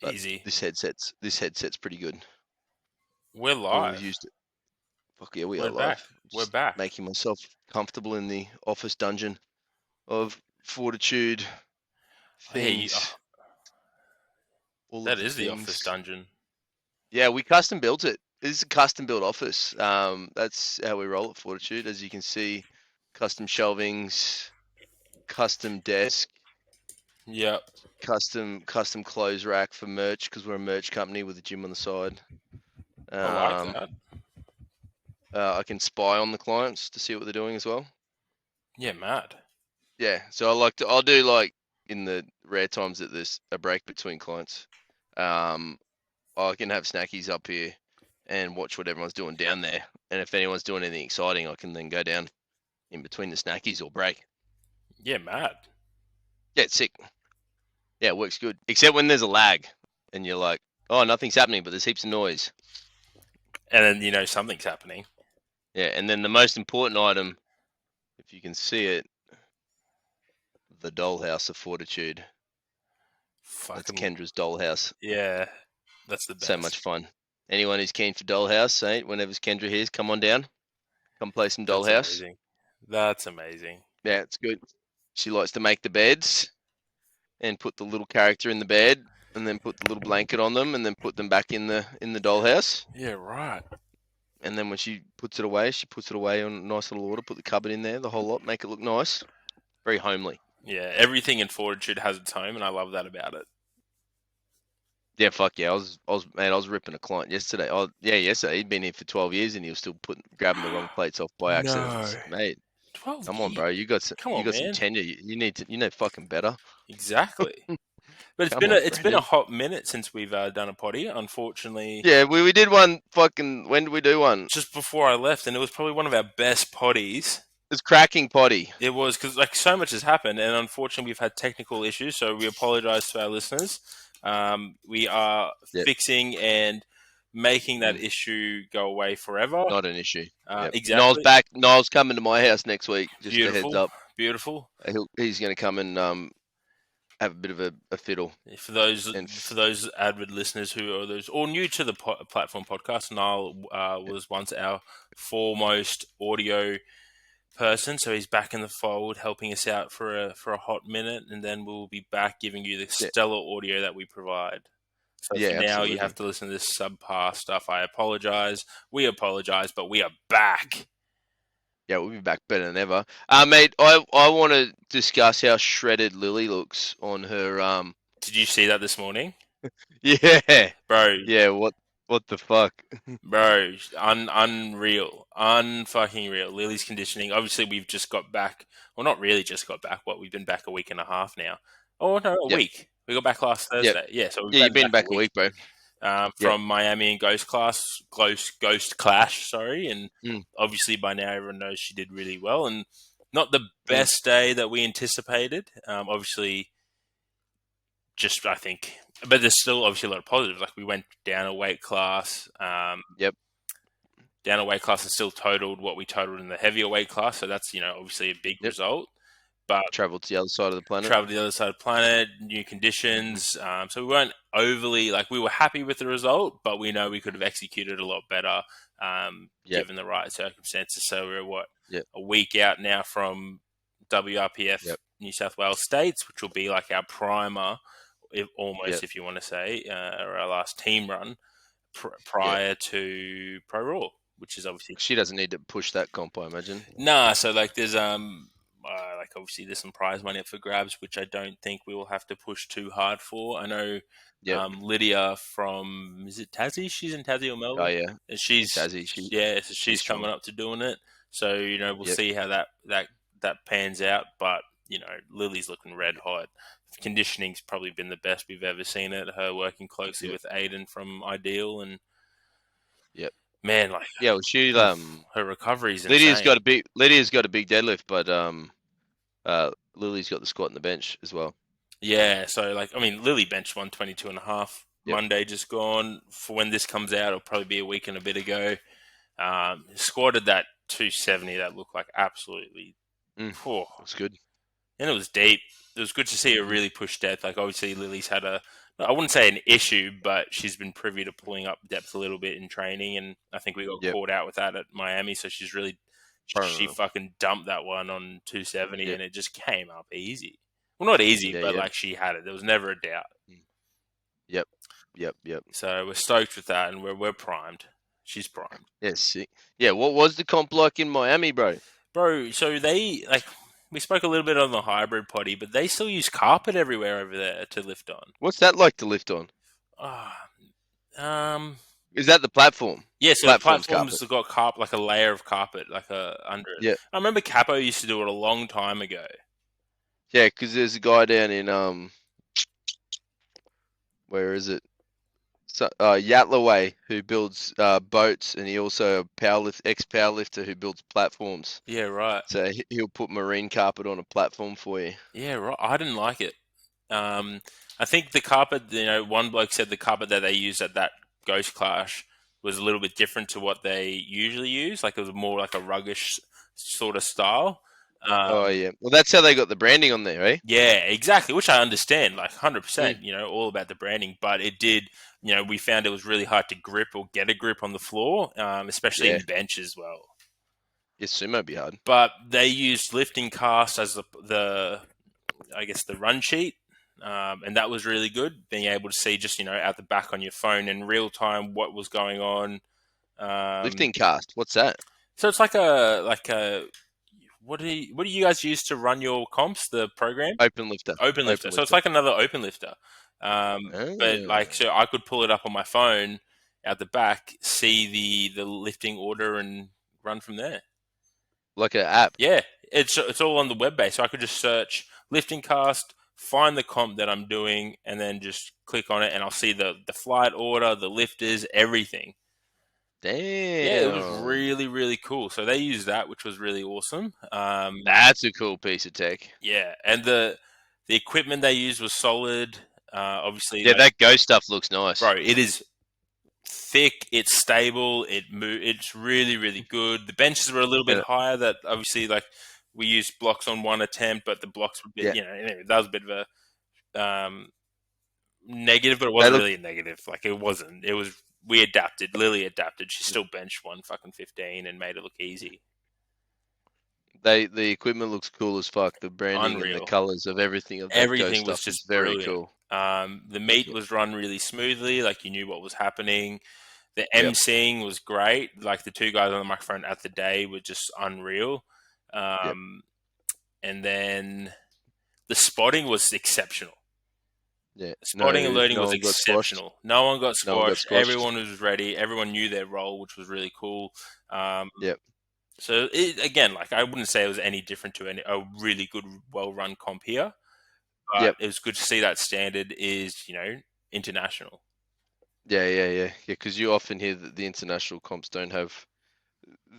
But Easy. this headset's pretty good. We're Always live. used it. Fuck yeah, we are We're back. live. We're Just back. making myself comfortable in the office dungeon of Fortitude. Hey, Things, all of that the is the office things. dungeon. Yeah, we custom built it. This is a custom built office. That's how we roll at Fortitude. As you can see, custom shelvings, custom desk, Yep. custom clothes rack for merch because we're a merch company with a gym on the side. I like Um, that. I can spy on the clients to see what they're doing as well. Yeah, mad. Yeah, so I'll do like in the rare times that there's a break between clients. I can have snackies up here and watch what everyone's doing down there. And if anyone's doing anything exciting, I can then go down in between the snackies or break. Yeah, mad. Yeah, it's sick. Yeah, it works good. Except when there's a lag and you're like, oh, nothing's happening, but there's heaps of noise. And then something's happening. Yeah, and then the most important item, if you can see it, the dollhouse of fortitude. That's Fucking Kendra's dollhouse. yeah, that's the So best. much fun. Anyone who's keen for dollhouse, whenever Kendra here's, come on down. Come play some That's dollhouse. amazing. That's amazing. Yeah, it's good. She likes to make the beds and put the little character in the bed and then put the little blanket on them and then put them back in the dollhouse. Yeah, right. And then when she puts it away on a nice little order, put the cupboard in there, the whole lot, make it look nice. Very homely. Yeah, everything in Fortitude has its home, and I love that about it. Yeah, fuck yeah. I was ripping a client yesterday. Yesterday. He'd been here for 12 years and he was still grabbing the wrong plates off by accident. No. Mate, 12 come on, years. bro. You got Come on, some man. tenure. You know fucking better. Exactly. But Come on, it's been a Brendan. hot minute since we've done a potty. Unfortunately, Yeah, we did one fucking. When did we do one? just before I left, and it was probably one of our best potties. It's cracking potty. It was because so much has happened, and unfortunately, we've had technical issues. So we apologise to our listeners. We are Yep. fixing and making that Mm. issue go away forever. Not an issue. Yep. Niall's Exactly. back. Niall's coming to my house next week. Just a heads Beautiful. up. Beautiful. He's going to come and have a bit of a fiddle. For those And avid listeners who are those or new to the platform podcast, Niall was once our foremost audio person, so he's back in the fold, helping us out for a hot minute, and then we'll be back giving you the stellar audio that we provide. So for yeah, now, you absolutely. have to listen to this subpar stuff. I apologize. We apologize, but we are back. Yeah, we'll be back better than ever. Mate, I want to discuss how shredded Lily looks on her. Did you see that this morning, Yeah, bro? yeah. What the fuck? Bro, unreal, unfucking real. Lily's conditioning. Obviously, we've just got back. Well, not really just got back. We've been back a week and a half now. Oh no, a Yep, week. We got back last yep. Thursday. Yeah, so we've Yeah, you've been been back a back a week. week, bro. Yep. From Miami and Ghost Clash. Sorry, and obviously by now everyone knows she did really well, and not the best day that we anticipated. Obviously, just I think, but there's still obviously a lot of positives. Like we went down a weight class. Yep. Down a weight class and still totaled what we totaled in the heavier weight class. So that's obviously a big Yep. result. But Traveled to the other side of the planet. traveled to the other side of the planet, new conditions. So we weren't overly we were happy with the result, but we know we could have executed a lot better Yep. given the right circumstances. So we're Yep. a week out now from WRPF Yep. New South Wales States, which will be like our primer, almost Yep. if you want to say, or our last team run prior to ProRaw, which is obviously She doesn't need to push that comp, I imagine. nah. So there's obviously there's some prize money up for grabs, which I don't think we will have to push too hard for. I know Yep. Lydia from is it Tassie? She's in Tassie or Melbourne. Oh yeah. And she's Tassie. so she's strong. coming up to doing it. So we'll Yep. see how that pans out. But Lily's looking red hot. Conditioning's probably been the best we've ever seen it. Her working closely with Aiden from Ideal and Yep. man, Yeah, well, she her recovery's insane. Lydia's got a big deadlift, but Lily's got the squat and the bench as well. Yeah, so Lily benched 122.5 Yep. Monday just gone. For when this comes out, it'll probably be a week and a bit ago. Squatted that 270. That looked like absolutely. That's good. And it was deep. It was good to see her really push depth. Like obviously Lily's had a I wouldn't say an issue, but she's been privy to pulling up depth a little bit in training, and I think we got Yep. caught out with that at Miami. So she Burr. fucking dumped that one on 270, Yep. and it just came up easy. Well, not easy, Yeah. but Yeah. like she had it. There was never a doubt. Mm. Yep. Yep. Yep. So we're stoked with that, and we're primed. She's primed, Yeah. Sick. Yeah. What was the comp like in Miami, bro? bro. So they like we spoke a little bit on the hybrid potty, but they still use carpet everywhere over there to lift on. What's that like to lift on? Ah, um, Is that the platform? yeah. So the Platform's carpet. platforms have got carpet, like a layer of carpet, like a under it. Yeah. I remember Capo used to do it a long time ago. Yeah. Because there's a guy down in where is it? So, Yatla Way who builds boats, and he also a ex powerlifter who builds platforms. Yeah, right. So he'll put marine carpet on a platform for you. Yeah, right. I didn't like it. I think the carpet, one bloke said the carpet that they used at that Ghost Clash was a little bit different to what they usually use. Like it was more like a ruggish sort of style. Oh yeah. Well, that's how they got the branding on there, eh? Yeah, exactly. Which I understand, like Mm. 100%. All about the branding. But it did. We found it was really hard to grip or get a grip on the floor, especially Yeah. in bench as well. Yeah, sumo be hard. But they used lifting cast as the I guess the run sheet. And that was really good. Being able to see just out the back on your phone in real time what was going on. Um, Lifting cast. What's that? so it's like a what do you guys use to run your comps? The program Open lifter. Open Lifter. Open So it's lifter. like another Open Lifter. But like Ah, so I could pull it up on my phone out the back, see the lifting order, and run from there. like an app. Yeah, it's all on the web base, so I could just search lifting cast, find the comp that I'm doing, and then just click on it, and I'll see the flight order, the lifters, everything. Yeah, it was Damn. really really cool. So they used that, which was really awesome. That's a cool piece of tech. Yeah, and the equipment they used was solid. Obviously, Yeah, like, that ghost stuff looks bro, nice. it is thick, it's stable, it's really really good. The benches were a little bit And higher. That obviously like we used blocks on one attempt, but the blocks were a bit, yeah, anyway, that was a bit of a negative, but it they wasn't look really a negative. Like it wasn't. It was we adapted. Lily adapted. She still benched one fucking 15 and made it look easy. the equipment looks cool as fuck. The branding and the Unreal. colors of everything of that ghost Everything was stuff is just very brilliant. cool. The meet Yeah. was run really smoothly. Like you knew what was happening. The Yep. emceeing was great. Like the two guys on the microphone at the day were just unreal. Yep. Um, and then the spotting was exceptional. Yeah. Spotting and loading No was one got squashed. exceptional. No one got No one got squashed. squashed. Everyone was ready. Everyone knew their role, which was really cool. Um, Yep. so again, like I wouldn't say it was any different to a really good, well-run comp here, but Yep. it was good to see that standard is international. Yeah. Because you often hear that the international comps don't have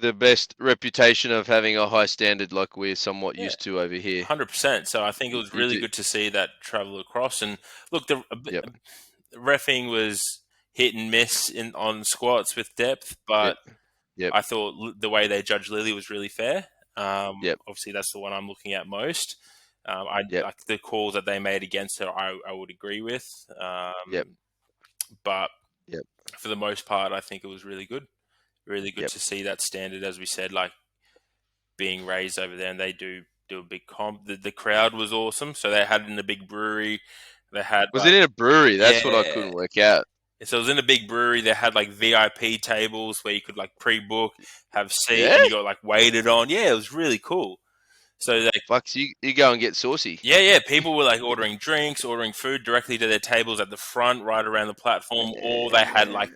the best reputation of having a high standard like we're somewhat Yeah, used to over here. 100%. So I think it was You really do. good to see that travel across. And look, Yep. the reffing was hit and miss on squats with depth, Yep. but Yep. I thought the way they judged Lily was really fair. Yep. Obviously, that's the one I'm looking at most. I Yep. like the calls that they made against her. I would agree with, Yep. but Yep. for the most part, I think it was really good. Really good Yep. to see that standard, as we said, like being raised over there, and they do a big comp. The crowd was awesome. So they had it in a big brewery. They had Was it in a brewery? yeah. That's what I couldn't work out. So it was in a big brewery. They had like VIP tables where you could like pre-book, have seat, Yeah? and you got like waited on. Yeah, it was really cool. So like Fuck, so you go and get saucy. yeah, people were like ordering drinks, ordering food directly to their tables at the front, right around the platform, or they had like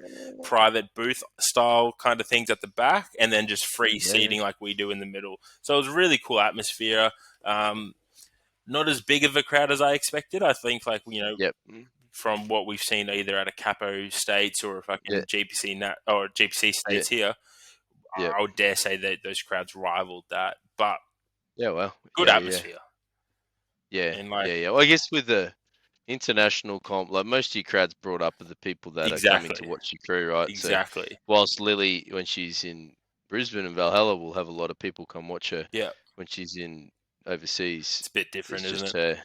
private booth style kind of things at the back, and then just free Yeah. seating like we do in the middle. So it was a really cool atmosphere. Um, Not as big of a crowd as I expected. I think like Yep. from what we've seen either at a Capo States or a Yeah. fucking GPC or GPC Yeah. States here, Yeah. I would dare say that those crowds rivaled that. But Yeah. Well. good atmosphere. And like Yeah. Well, I guess with the international comp, like most of your crowds brought up are the people that are coming to exactly, watch your crew, right? So exactly. whilst Lily, when she's in Brisbane and Valhalla, will have a lot of people come watch her. Yeah, When she's in overseas, it's a bit it's different, isn't just it? her.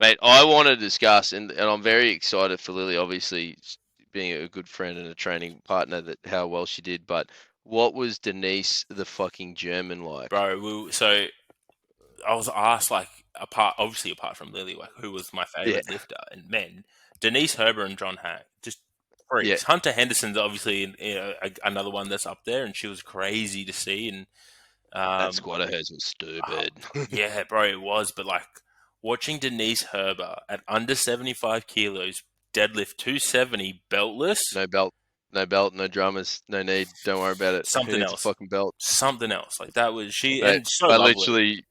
Mate, I want to discuss, and I'm very excited for Lily, obviously being a good friend and a training partner, that how well she did. But what was Denise the fucking German like? Bro. So I was asked, like, apart from Lily, like, who was my Yeah, favorite lifter, and man, Denise Herber and John Hack, just yeah, freaks. Hunter Henderson's obviously, another one that's up there, and she was crazy to see. And that um, squad of hers was oh, stupid. yeah, bro, it was. But like watching Denise Herber at under 75 kilos deadlift 270 beltless, No belt, no belt, no drummers, no need. Don't worry about it. Who something needs a else, fucking belt? something else. Like that was she, Mate, and so I lovely. literally,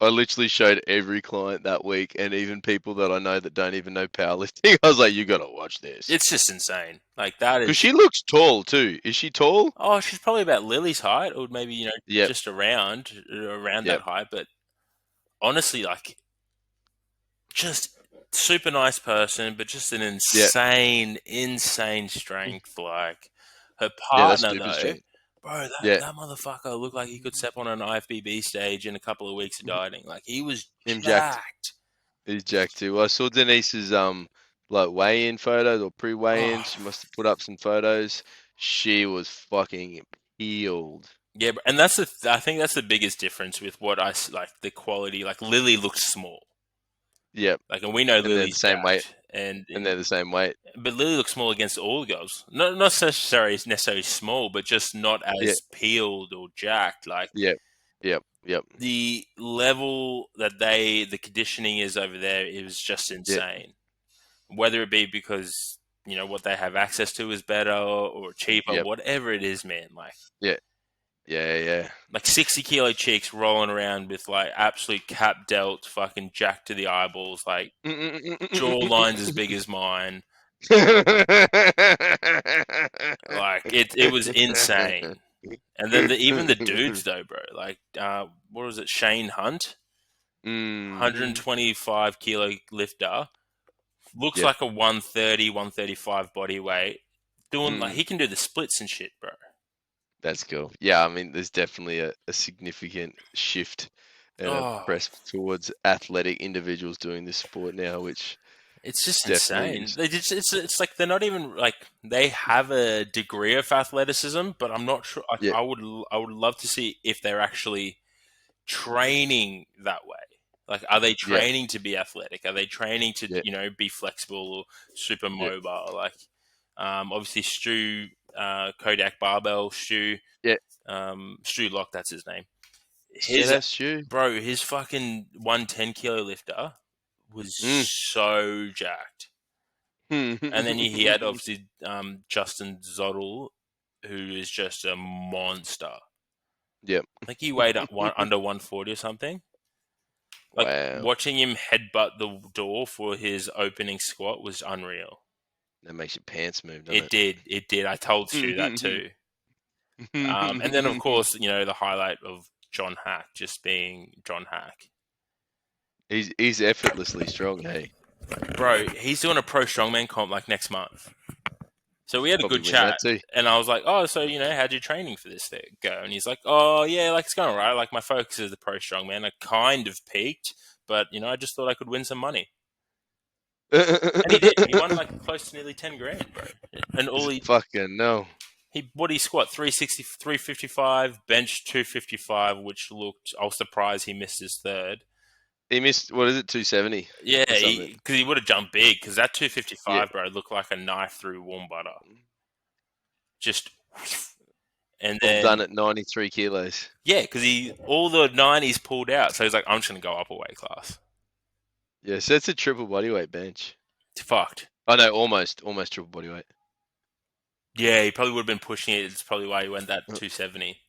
I literally showed every client that week, and even people that I know that don't even know powerlifting. I was like, you gotta watch this. It's just insane. Like that Because is. she looks tall too. Is she tall? Oh, she's probably about Lily's height, or maybe Yep, just around that yep, height. But honestly, like, just super nice person, but just an yep, insane strength. Like her yeah. That's partner, stupid though, strength. bro, Yeah, that motherfucker looked like he could step on an IFBB stage in a couple of weeks of dieting. Like he was him jacked. jacked. He's jacked too. I saw Denise's like weigh-in photos or pre-weigh-in. Oh, She must have put up some photos. She was fucking peeled. yeah, and that's I think that's the biggest difference with what like the quality. Like Lily looks small, Yep, like, and we know and they're the Lily's same weight, jacked, and and they're the same weight. but Lily looks small against all the girls. Not necessarily small, but just not Yeah, as peeled or jacked. Like yep, yep, yep, the level that the conditioning is over there is just yep, insane. Whether it be because what they have access to is better or cheaper, yep, whatever it is, man. yeah, yeah, yeah. Like 60 kilo chicks rolling around with like absolute cap delt, fucking jacked to the eyeballs, like jawlines as big as mine. Like it was insane. And then even the dudes though, bro. Like what was it? Shane Hunt, Hmm. 125 kilo lifter, looks Yep. like a 130, 135 body weight. Doing like Mm. he can do the splits and shit, bro. That's cool. Yeah, I mean, there's definitely a significant shift and a Oh, press towards athletic individuals doing this sport now, which it's just definitely insane. is. It's like they're not even like they have a degree of athleticism, but I'm not sure. Like Yeah, I would love to see if they're actually training that way. Like, are they yeah, training to be athletic? Are they training to yeah, be flexible or super yeah, mobile? Like, obviously Stu, Kodak Barbell, yeah. Stu Lock, that's his name. Shout His out Stu. bro, his fucking 110 kilo lifter was Mm. so jacked. And then he had obviously Justin Zottel, who is just a monster. Yep. I think he weighed under 140 or something. Like Wow. watching him headbutt the door for his opening squat was unreal. That makes your pants move, doesn't It it? did. It did. I told Stu that too. And then of course, the highlight of John Hack just being John Hack. He's effortlessly strong, hey. Bro, he's doing a pro strongman comp like next month. So we had a Probably good win that chat, too. and I was like, "Oh, so how'd your training for this thing go?" And he's like, "Oh, yeah, like it's going alright. Like my focus is the pro strongman. I kind of peaked, but I just thought I could win some money." And he did. He won like close to nearly 10 grand, bro. And all It's fucking no. he squat 360, 355, bench 255, which looked. I was surprised he missed his third. He missed, what is it, 270 Yeah, or something? because he would have jumped big. Because that Yeah. 255, bro, looked like a knife through warm butter. Just, and All done then at 93 kilos. yeah, because he all the 90s pulled out. So he's like, I'm just gonna go up a weight class. Yeah, so that's a triple bodyweight bench. It's fucked. Oh no, almost triple bodyweight. Yeah, he probably would have been pushing it. It's probably why he went that Uh, 270.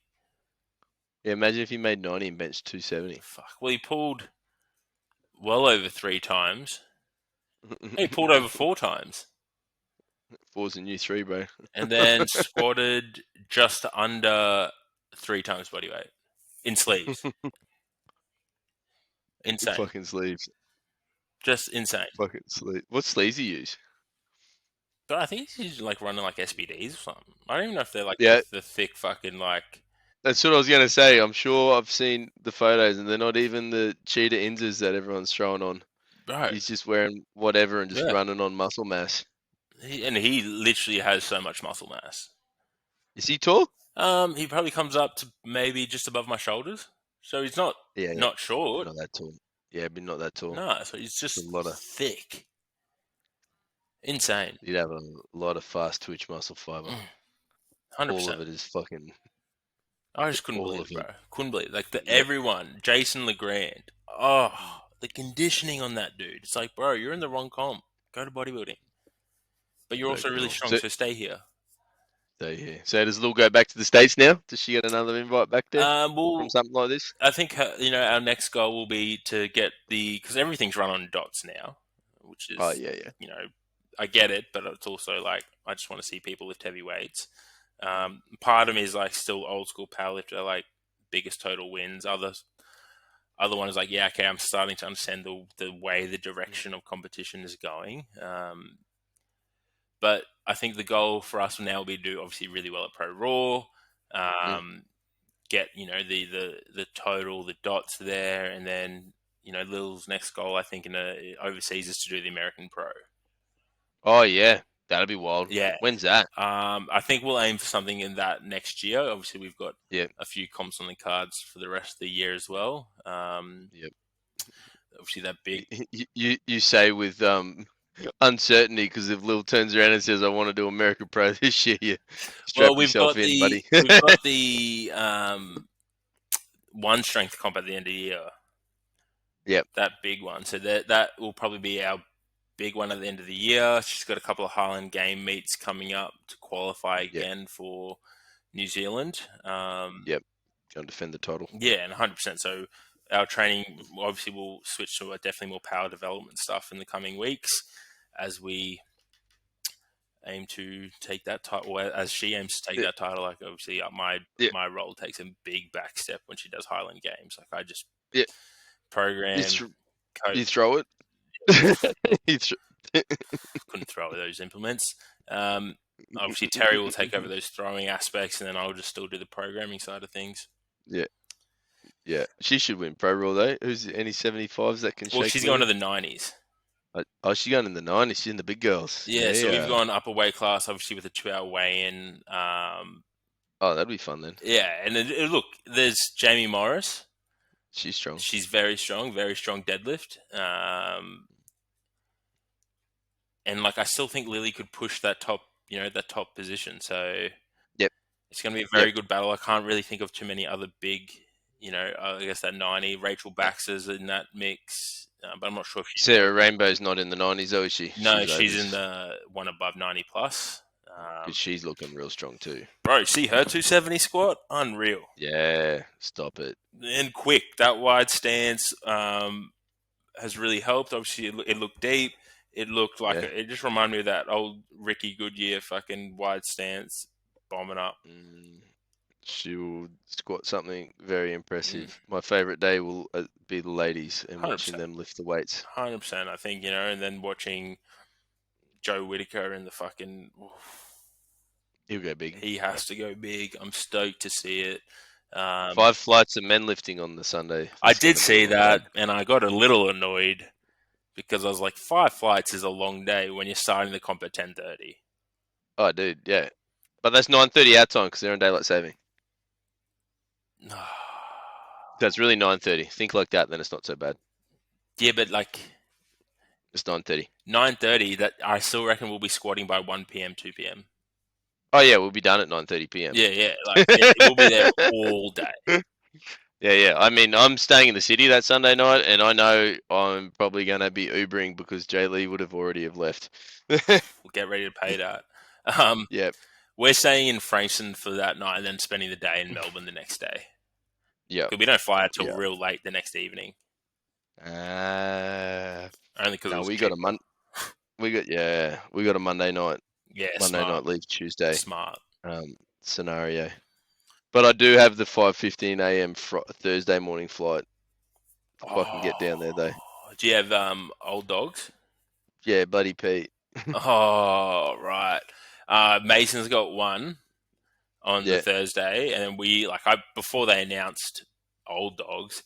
Yeah, imagine if he made 90 and benched 270. Fuck. Well, he pulled well over 3 times. He pulled over 4 times. Four's a new three, bro. And then squatted just under 3 times body weight in sleeves. Insane. Fucking sleeves. Just insane. Fucking sleeves. What sleeves you use? But I think he's like running like SBDs or something. I don't even know if they're like Yeah, the thick fucking like. that's what I was gonna say. I'm sure I've seen the photos, and they're not even the cheetah inzas that everyone's throwing on. Bro, He's just wearing whatever and just yeah. running on muscle mass. He literally has so much muscle mass. Is he tall? He probably comes up to maybe just above my shoulders. So he's not Yeah, not short. not that tall. Yeah, but not that tall. No, so he's It's a just lot of. thick. Insane. You'd have a lot of fast twitch muscle fiber. 100%. All of it is fucking. I just couldn't All believe of it, it. bro. Couldn't believe it. Like Yep. everyone, Jason Legrand. Oh, the conditioning on that dude. It's like, bro, you're in the wrong comp. Go to bodybuilding. But you're No also really cool. strong, so stay here. So yeah. So does Lil go back to the States now? Does she get another invite back there from Well, something like this? I think our next goal will be to get because everything's run on dots now, which Oh is yeah, yeah. I get it, but it's also like I just want to see people lift heavy weights. Part of me is like still old school powerlifter, like biggest total wins. Other one is like, yeah, okay, I'm starting to understand the way the direction of competition is going. But I think the goal for us now will be to do obviously really well at ProRaw. Mm. Get the total, the dots there, and then Lil's next goal I think in overseas is to do the American Pro. Oh yeah, that'd be wild. Yeah, When's that? I think we'll aim for something in that next year. Obviously, we've got Yeah, a few comps on the cards for the rest of the year as well. yep. Obviously, that big. You say with uncertainty because if Lil turns around and says I want to do American Pro this year, you Well, strap yourself in, buddy. we've got the one strength comp at the end of the year. Yep, That big one. So that will probably be our big one at the end of the year. She's got a couple of Highland game meets coming up to qualify yep, again for New Zealand. yep. Going to defend the title. Yeah, and 100%. So our training obviously will switch to a definitely more power development stuff in the coming weeks as we aim to take that title. As she aims to take Yeah, that title, like obviously my yeah, my role takes a big back step when she does Highland Games. Like I just yeah. You, program, th- coach. you throw it. you Couldn't throw those implements. Obviously, Terry will take over those throwing aspects, and then I'll just still do the programming side of things. yeah, yeah. She should win Pro Raw though. Who's any 75s that can Well, shake she's going to Lily? the 90s. Oh, she's going in the 90s. She's in the big girls. Yeah, so we've Yeah. gone up a weight class, obviously with a 2 hour weigh in. Oh, that'd be fun then. Yeah, and look, there's Jamie Morris. She's strong. She's very strong deadlift. And like I still think Lily could push that top position. So Yep, it's going to be a yep. very good battle. I can't really think of too many other big, I guess that 90. Rachel Baxter's in that mix, but I'm not sure if she's Sarah Rainbow's not in the 90s though, is she? no, She's she's in overs. the one above 90 plus. Because she's looking real strong too. Bro, see her 270 squat, unreal Yeah, stop it. and quick. That wide stance has really helped. Obviously, it looked deep. It looked like Yeah. it just reminded me of that old Ricky Goodyear fucking wide stance bombing up. Mm, she will squat something very Mm, impressive. My favorite day will be the ladies and watching 100%. them lift the weights. 100%. I think, and then watching Joe Whitaker in the fucking. He'll go big. He has to go big. I'm stoked to see it. 5 flights of men lifting on the Sunday. I That's going did to be a see long day. that, and I got a little annoyed because I was like, 5 flights is a long day when you're starting the comp at 10:30. Oh, dude, yeah. But that's 9:30 our time because they're on daylight saving. So it's really 9:30. Think like that, then it's not so bad. Yeah, but like It's 9:30. 9:30, that I still reckon we'll be squatting by 1 p.m., 2 p.m. Oh yeah, we'll be done at 9:30 p.m. Yeah, like we'll be there all day. Yeah, yeah. I mean, I'm staying in the city that Sunday night, and I know I'm probably going to be Ubering because Jay Lee would have already have left. We'll get ready to pay that. Um, Yeah, we're staying in Frankston for that night and then spending the day in Melbourne the next day. yeah, Because we don't fly out till yeah. real late the next evening, Uh, only because it no, was we got a cheaper. we got a Yeah, Monday smart, night leave Tuesday smart. scenario. But I do have the 5:15 a.m. Thursday morning flight if I can get down there though. Oh, do you have old dogs? Yeah, Buddy Pete. Oh, right. Mason's got one on the Yeah, Thursday, and then we like I before they announced old dogs.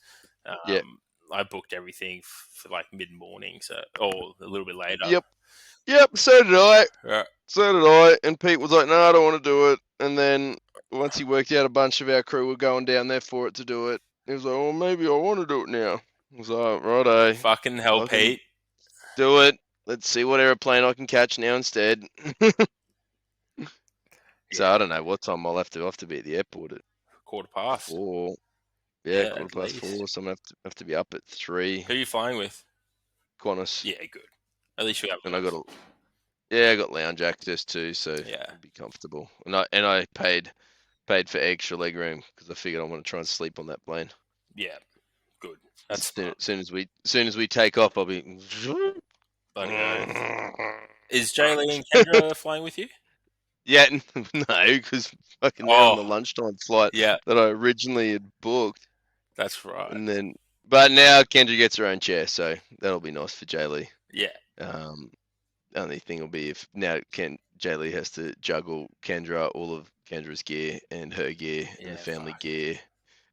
yeah. I booked everything for like mid morning, so or a little bit later. Yep. So did I. Yeah. So did I. And Pete was like, "No, I don't want to do it." And then once he worked out a bunch of our crew were going down there for it to do it, he was like, "Well, maybe I want to do it now." I was like, "Righto, Fucking hell, fucking Pete. do it. Let's see what aeroplane I can catch now instead." So Yeah, I don't know what time I'll have to be at the airport at 4:15. 4. Yeah, Yeah, quarter at past least. 4. So I'm gonna have to be up at 3. Who are you flying with? Qantas, Yeah, good. At least you have and I those. I got lounge access too, so Yeah, it'll be comfortable. And I paid for extra leg room because I figured I want to try and sleep on that plane. yeah, good. That's smart. Soon as we take off, I'll be. Bloody oath. Is Jay Lee and Kendra flying with you? Yeah, no, because fucking they're on Oh, the lunchtime flight yeah, that I originally had booked, that's right. and then but now Kendra gets her own chair, so that'll be nice for Jaylee. Yeah, Um, only thing will be if now Jaylee has to juggle Kendra, all of Kendra's gear and her gear and the yeah, family fuck. gear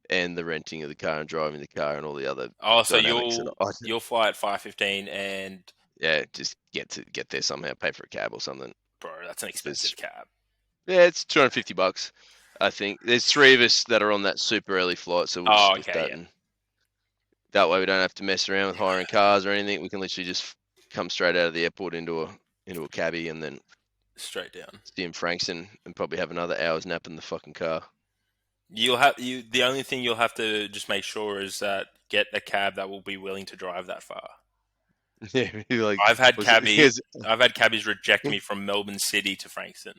and the renting of the car and driving the car and all the other Oh, so dynamics that you'll fly at 5:15, and yeah, just get there somehow, pay for a cab or something. bro, that's an There's expensive cab. Yeah, it's $250. I think there's 3 of us that are on that super early flight, so we'll just Oh, split okay, that, yeah, and that way we don't have to mess around with hiring cars or anything. We can literally just come straight out of the airport into a cabbie and then straight down. see in Frankston and probably have another hour's nap in the fucking car. You'll have you. The only thing you'll have to just make sure is that get a cab that will be willing to drive that far. Yeah, like I've had was it? cabbies. I've had cabbies reject me from Melbourne City to Frankston,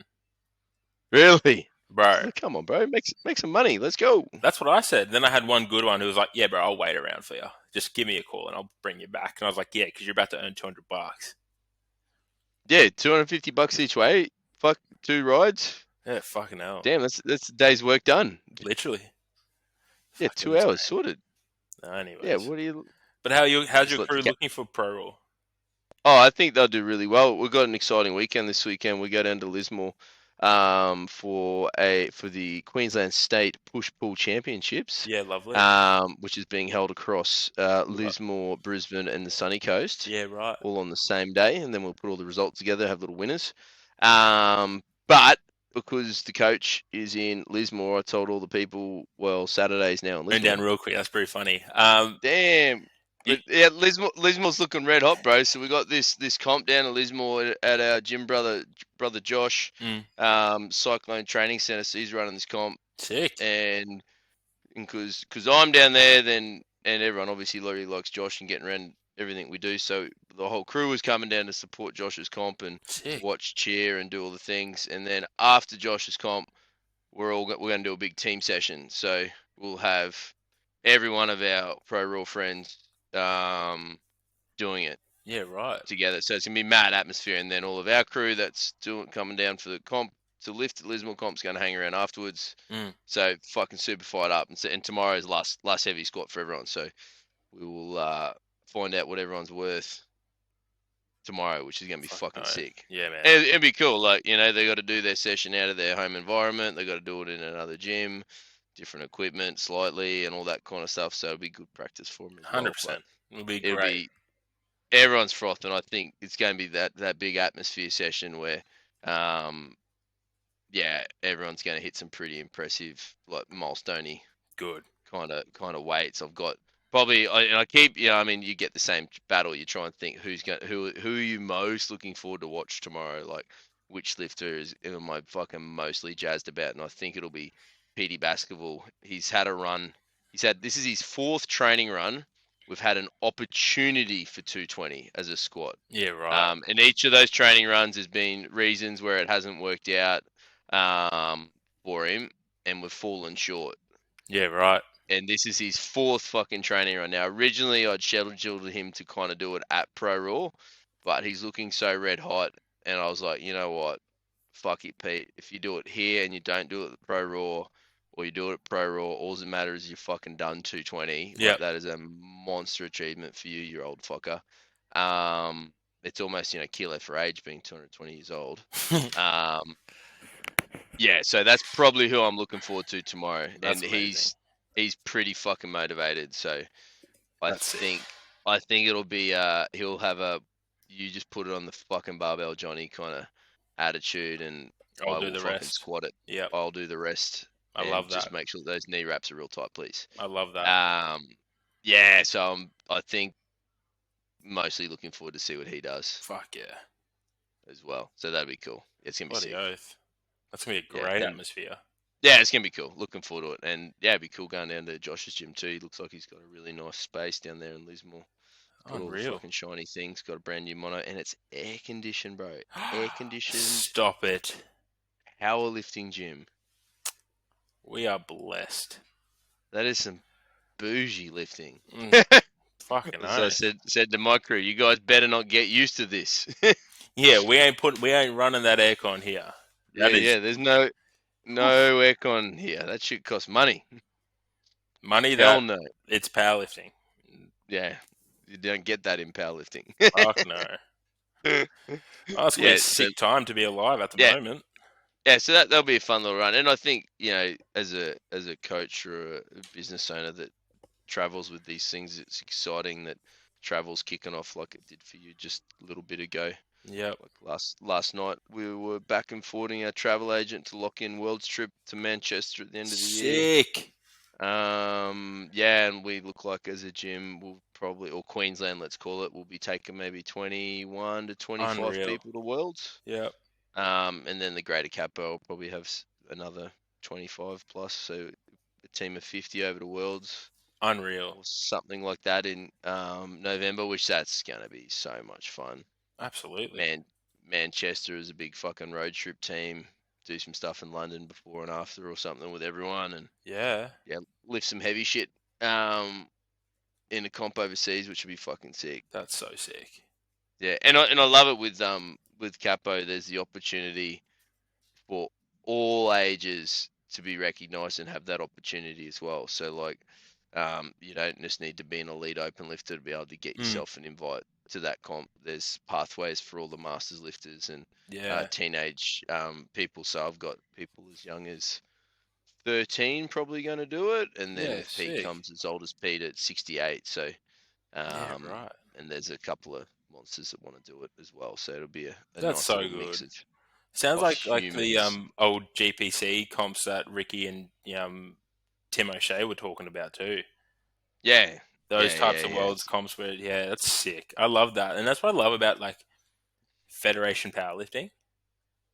Really? bro. Like, come on, bro, make some money. Let's go. That's what I said. Then I had one good one who was like, "Yeah, bro, I'll wait around for you. Just give me a call and I'll bring you back." And I was like, "Yeah, because you're about to earn $200." Yeah, $250 each way. Fuck, 2 rides. Yeah, fucking hell. Damn, that's a day's work done. Literally. Yeah, Fucking 2 hours insane. sorted. Yeah, Anyways, what do you but how's just your let the crew cat? looking for ProRaw? Oh, I think they'll do really well. We've got an exciting weekend this weekend. We go down to Lismore for the Queensland State Push Pull Championships, Yeah, lovely. which is being held across Lismore, Brisbane, and the Sunny Coast, Yeah, right. all on the same day. And then we'll put all the results together, have little winners. But because the coach is in Lismore, I told all the people, well, Saturday's now in Going down Lismore. real quick. That's pretty funny. Damn. You, But yeah, Lismore's looking red hot, bro. So we got this comp down at Lismore at our gym brother Josh, mm, Cyclone Training Center. So he's running this comp, sick. and because I'm down there, then and everyone obviously really likes Josh and getting around everything we do. So the whole crew was coming down to support Josh's comp and Sick. watch, cheer, and do all the things. And then after Josh's comp, we're going to do a big team session. So we'll have every one of our pro raw friends doing it Yeah, right. together. So it's gonna be mad atmosphere, and then all of our crew that's coming down for the comp to lift the Lismore comp's going to hang around afterwards. Mm, So fucking super fired up, and tomorrow's last heavy squat for everyone. So we will find out what everyone's worth tomorrow, which is gonna be fuck fucking no. sick. Yeah, man. And it'd be cool, like they got to do their session out of their home environment. They got to do it in another gym, different equipment, slightly, and all that kind of stuff. So it'll be good practice for them as well. But 100%. It'll be it'll great. be everyone's frothing. I think it's going to be that big atmosphere session where, yeah, everyone's going to hit some pretty impressive, like milestoney Good. kind of weights. I've got probably, and I keep, I mean, you get the same battle. You try and think who are you most looking forward to watch tomorrow? Like which lifter am I fucking mostly jazzed about? And I think it'll be Petey Baskerville. He's had a run. This is his 4th training run. We've had an opportunity for 220 as a squat. Yeah, right. And each of those training runs has been reasons where it hasn't worked out for him, and we've fallen short. Yeah, right. And this is his 4th fucking training run. Now, originally I'd scheduled him to kind of do it at Pro Raw, but he's looking so red hot, and I was like, you know what? Fuck it, Pete. If you do it here and you don't do it at Pro Raw, or you do it at Pro Raw, all that matters is you fucking done 220. Yeah. Like that is a monster achievement for you, you old fucker. It's almost kilo for age, being 220 years old. Yeah, so that's probably who I'm looking forward to tomorrow, That's and amazing. he's pretty fucking motivated. So I That's sick. think it'll be he'll have a you just put it on the fucking barbell, Johnny, kind of attitude, and I'll I do will the fucking rest. squat it. Yep. I'll do the rest, I and love just that. make sure those knee wraps are real tight, please. I love that. Um, yeah, so I think mostly looking forward to see what he does Fuck yeah. as well. So that'd be cool. It's gonna be Bloody sick. oath. That's going to be a Yeah, great and atmosphere. yeah, it's gonna be cool. Looking forward to it, and yeah, it'd be cool going down to Josh's gym too. He looks like he's got a really nice space down there in Lismore. Got all the Unreal. fucking shiny things. Got a brand new mono, and it's air conditioned, bro. Air conditioned Stop it. powerlifting gym. We are blessed. That is some bougie lifting. Mm, fucking As I oath. said to my crew, you guys better not get used to this. Yeah, we ain't running that aircon here. Yeah, That is yeah. There's no aircon here. That shit costs money. money Hell that no. it's powerlifting. Yeah, you don't get that in powerlifting. Fuck no. Oh, it's gonna be a Yeah. So sick time to be alive at the yeah, moment. yeah. So that'll be a fun little run, and I think as a coach or a business owner that travels with these things, it's exciting that travel's kicking off like it did for you just a little bit ago. Yep. Like last night, we were back and forthing our travel agent to lock in World's trip to Manchester at the end of the year. Sick. Yeah, and we look like as a gym, we'll probably, or Queensland, let's call it, we'll be taking maybe 21 to 25 Unreal. people to Worlds. Yep. And then the Greater Capo will probably have another 25 plus, so a team of 50 over to Worlds Unreal. or something like that in November, which that's gonna be so much fun. Absolutely. Man, Manchester is a big fucking road trip team. Do some stuff in London before and after or something with everyone, and Yeah. yeah, lift some heavy shit um in a comp overseas, which would be fucking sick. That's so sick. Yeah, and I love it with Capo. There's the opportunity for all ages to be recognised and have that opportunity as well. So like, you don't just need to be an elite open lifter to be able to get Mm. yourself an invite to that comp. There's pathways for all the masters lifters and Yeah. teenage people. So I've got people as young as 13 probably going to do it, and then Yeah. if Pete Sick. comes as old as Pete at 68. So Yeah. Right. and there's a couple of monsters that want to do it as well. So it'll be a That's nice so little mix good. Sounds of like the humans. old GPC comps that Ricky and Tim O'Shea were talking about too. Yeah, Those yeah, yeah, types of yeah. worlds comps where that's sick. I love that, and that's what I love about like Federation powerlifting.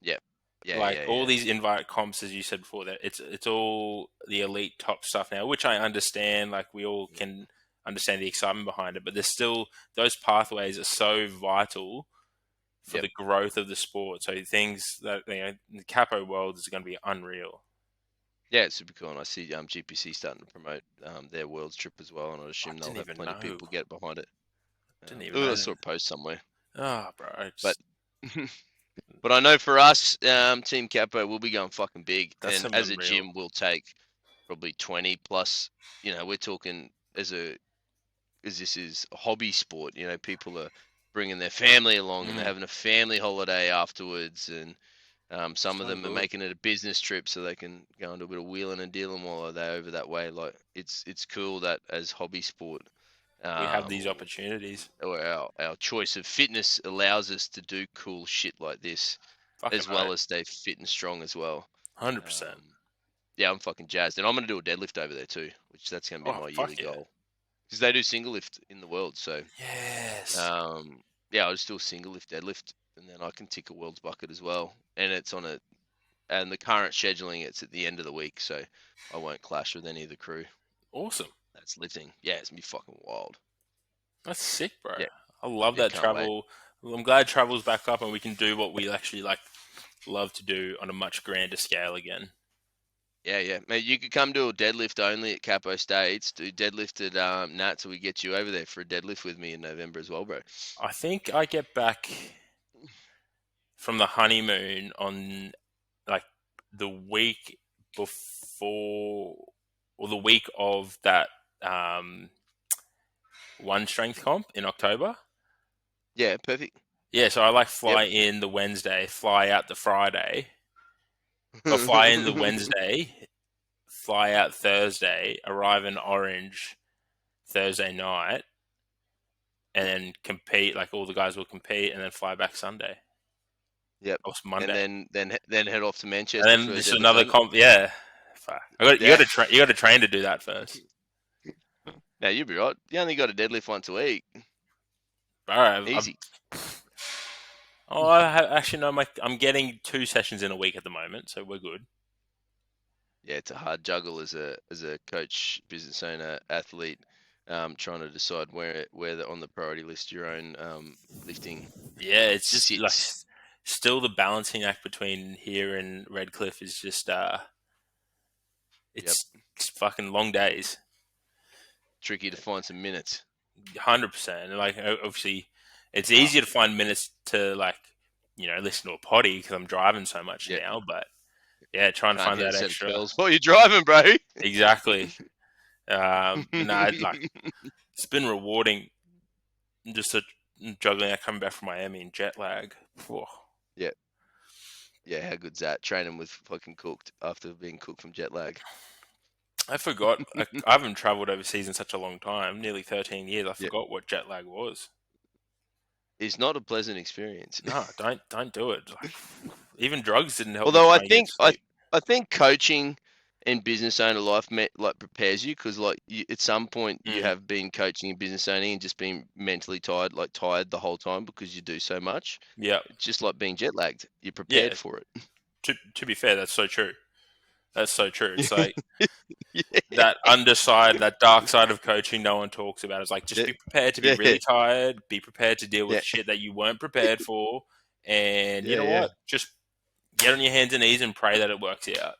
Yeah, yeah, Like yeah, all yeah, these invite comps, as you said before, that it's all the elite top stuff now, which I understand. Like we all yeah, can understand the excitement behind it, but there's still those pathways are so vital for yep. the growth of the sport. So things that the capo world is going to be unreal. Yeah, it's super cool. And I see GPC starting to promote their world's trip as well, and I I assume they'll didn't have even plenty of know. people get behind it. Didn't even I know saw that. a post somewhere, Oh, bro, but but I know for us, Team Capo, we'll be going fucking big, that's and some as a unreal. gym, we'll take probably 20 plus. We're talking as this is a hobby sport. People are bringing their family along and they're Mm, having a family holiday afterwards, and some of so them are good. making it a business trip so they can go and do a bit of wheeling and dealing while they're over that way. Like it's cool that as hobby sport, We have these or opportunities. our choice of fitness allows us to do cool shit like this, Fucking as right. well as stay fit and strong as well. 100%. Um, yeah, I'm fucking jazzed, and I'm gonna do a deadlift over there too, which that's gonna be Oh, my yearly fuck yeah. goal because they do single lift in the world. So Yes. um, yeah, I'll just do a single lift deadlift, and then I can tick a world's bucket as well. And it's and the current scheduling, it's at the end of the week, so I won't clash with any of the crew Awesome. that's lifting. Yeah, it's gonna be fucking wild. That's sick, bro. Yeah, I love yeah, that can't wait. travel. I'm glad travel's back up and we can do what we actually like love to do on a much grander scale again. Yeah, yeah, mate. You could come do a deadlift only at Capo States. Do deadlift at Nat, so we get you over there for a deadlift with me in November as well, bro. I think I get back from the honeymoon on like the week before or the week of that um, one strength comp in October. Yeah, perfect. Yeah, so I like Yep. fly in the Wednesday, fly out the Friday, or fly in the Wednesday, fly out Thursday, arrive in Orange Thursday night, and then compete. Like all the guys will compete, and then fly back Sunday Yep. or And Monday, then head off to and Manchester then for just deadlift another Sunday. comp. Yeah, fuck. You got Yeah. to train. You got to train to do that first. Now you'll be right. You only got to deadlift once a week. All right, Easy. actually no. I'm getting 2 sessions in a week at the moment, so we're good. Yeah, it's a hard juggle as a coach, business owner, athlete, trying to decide on the priority list your own lifting Yeah, it's just like sits. still the balancing act between here and Redcliffe is just Yep. it's fucking long days. Tricky to find some minutes. 100%. Like obviously, it's easier to find minutes to like listen to a potty because I'm driving so much Yeah. now. But yeah, trying to Can't find hit a that set of extra. curls while you're driving, bro. Exactly. No, like it's been rewarding just juggling that coming back from Miami and jet lag. Whew. Yeah. Yeah, how good's that? Training with fucking cooked after being cooked from jet lag. I forgot. I haven't traveled overseas in such a long time, nearly 13 years. I Yeah. forgot what jet lag was. It's not a pleasant experience. No, don't do it. Like, even drugs didn't help me Although I try and get think to I sleep. I think coaching and business owner life like prepares you because like at some point you Mm, have been coaching and business owning and just been mentally tired, like tired the whole time because you do so much. yeah, It's just like being jet lagged. You're yeah. prepared for it. To be fair, that's so true. That's so true. It's like Yeah, that underside, that dark side of coaching no one talks about. It's like just yeah, be prepared to be yeah, really tired, be prepared to deal with yeah, shit that you weren't prepared for, and you yeah, know yeah. what? Just get on your hands and knees and pray that it works out.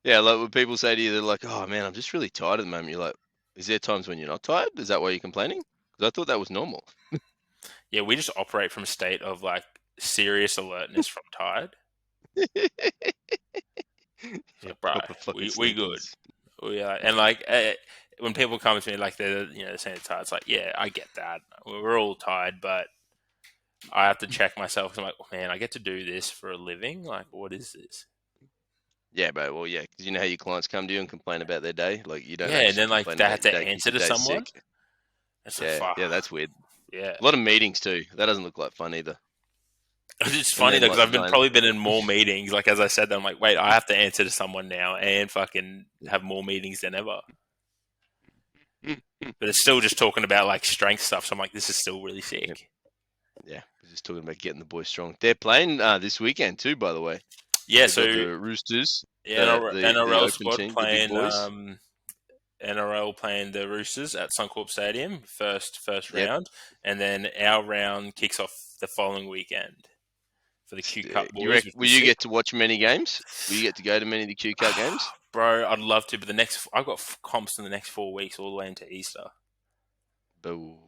Yeah, like when people say to you, they're like, "Oh man, I'm just really tired at the moment." You're like, "Is there times when you're not tired? Is that why you're complaining?" Because I thought that was normal. Yeah, we just operate from a state of like serious alertness from tired. It's Yeah, like, bro, proper fucking we good. sleepers. We are, and like when people come to me like they're saying it's tired, it's like yeah, I get that. We're all tired, but I have to check myself. 'Cause I'm like, oh, man, I get to do this for a living. Like, what is this? Yeah, bro. Well, yeah, because you know how your clients come to you and complain about their day. Like you don't Yeah, and actually then like complain they about have your to day because answer your to day's someone. sick. It's like, Yeah, fuck. yeah, that's weird. Yeah, A lot of meetings too. That doesn't look like fun either. it's And funny then though because like I've been nine. probably been in more meetings. Like as I said, I'm like, wait, I have to answer to someone now and fucking have more meetings than ever. But it's still just talking about like strength stuff. So I'm like, this is still really Yep. sick. Yeah, we're just talking about getting the boys strong. They're playing this weekend too, by the way. Yeah, They've got so the Roosters, the NRL open squad team, the big playing boys. NRL playing the Roosters at Suncorp Stadium first Yep. round, and then our round kicks off the following weekend for the Q Cup Sick. boys, which Will is you sick. get to watch many games? Will you get to go to many of the Q Cup games? Bro, I'd love to, but I've got comps in the next 4 weeks, all the way into Easter. Boo.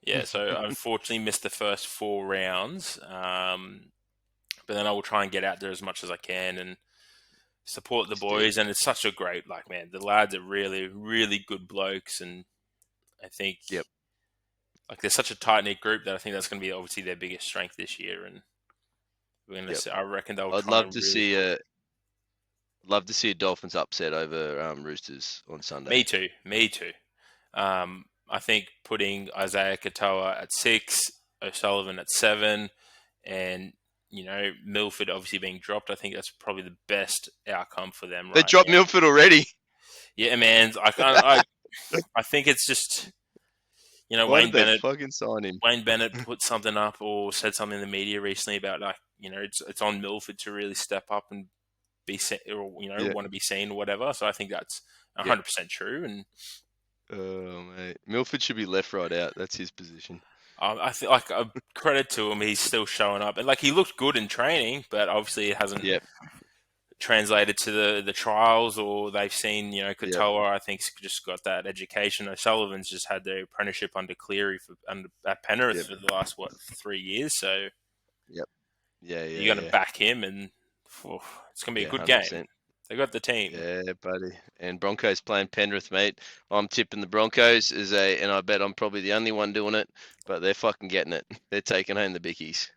Yeah, so I unfortunately missed the first 4 rounds, but then I will try and get out there as much as I can and support the Sick. boys. And it's such a great, like, man, the lads are really, really good blokes, and I think Yep. like they're such a tight knit group that I think that's going to be obviously their biggest strength this year, and we're going to. Yep. I reckon they'll I'd try love and to really. see a Dolphins upset over Roosters on Sunday. Me too. Me too. I think putting Isaiah Katoa at 6, O'Sullivan at 7, and Milford obviously being dropped. I think that's probably the best outcome for them They right dropped now. Milford already. Yeah, man. I think it's just Why did they fucking sign him? Wayne Bennett put something up or said something in the media recently about like it's on Milford to really step up and be or Yeah. want to be seen or whatever. So I think that's Yep. 100% true. And Oh mate, Milford should be left right out. That's his position. I feel like a credit to him, he's still showing up, and like he looked good in training, but obviously it hasn't Yep. translated to the trials, or they've seen Yep. Katoa. I think just got that education. O'Sullivan's just had their apprenticeship under Cleary at Penrith Yep. for the last 3 years, so Yep. Yeah. you're Yeah. going to Yeah. back him, and it's going to be a Yeah. good 100%. game. They got the team. Yeah, buddy. And Broncos playing Penrith, mate. I'm tipping the Broncos and I bet I'm probably the only one doing it, but they're fucking getting it. They're taking home the bickies.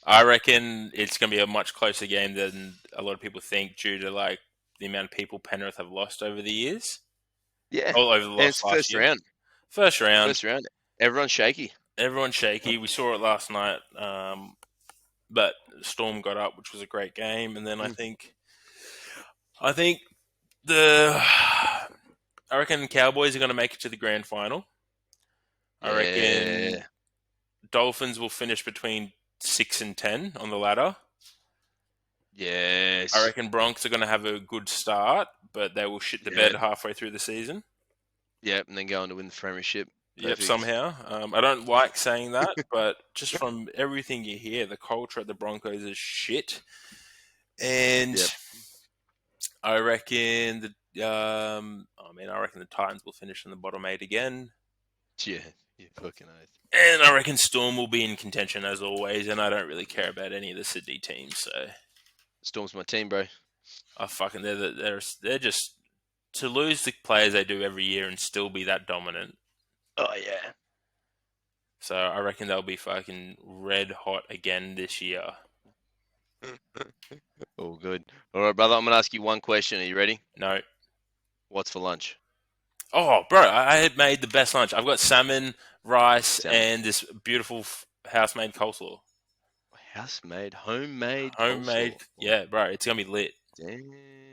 I reckon it's going to be a much closer game than a lot of people think, due to like the amount of people Penrith have lost over the years, Yeah. all over the And it's last first year. round. First round, First round. Everyone's shaky. everyone's shaky. We saw it last night, but Storm got up, which was a great game. And then I Mm. think the I reckon Cowboys are going to make it to the grand final. I reckon Yeah. Dolphins will finish between 6 and 10 on the ladder. I Yes. reckon Bronx are going to have a good start, but they will shit the Yeah. bed halfway through the season. Yep. And then go on to win the premiership. Yep, Perfect. somehow. I don't like saying that, but just from everything you hear, the culture at the Broncos is shit. And Yep. I reckon I reckon the Titans will finish in the bottom 8 again. Yeah. You fucking oath. And I reckon Storm will be in contention as always, and I don't really care about any of the Sydney teams, so Storm's my team, bro. I fucking they're just to lose the players they do every year and still be that dominant. Oh yeah. So I reckon they'll be fucking red hot again this year. All good. All right, brother. I'm gonna ask you one question. Are you ready? No. What's for lunch? Oh, bro, I had made the best lunch. I've got salmon, rice, Salmon. and this beautiful house-made coleslaw. House-made, homemade Homemade, coleslaw. Oh, yeah, bro, it's gonna be lit.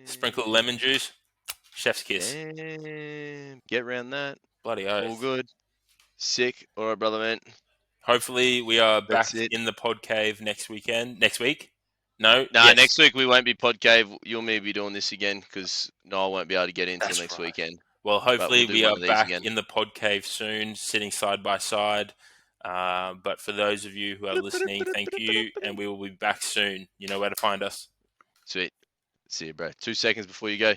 Sprinkle of lemon damn. juice, chef's kiss. Damn. Get around that. Bloody All oath. good. Sick. All right, brother, man. Hopefully, we are That's back it. in the pod cave next weekend. Next week? No? Nah, Yes. next week we won't be pod cave. You and me will be doing this again because Noel won't be able to get in until That's next right. weekend. Well, But we'll hopefully, do we one are of these back again. in the pod cave soon, sitting side by side. But for those of you who are listening, thank you, and we will be back soon. You know where to find us. Sweet. See you, bro. 2 seconds before you go.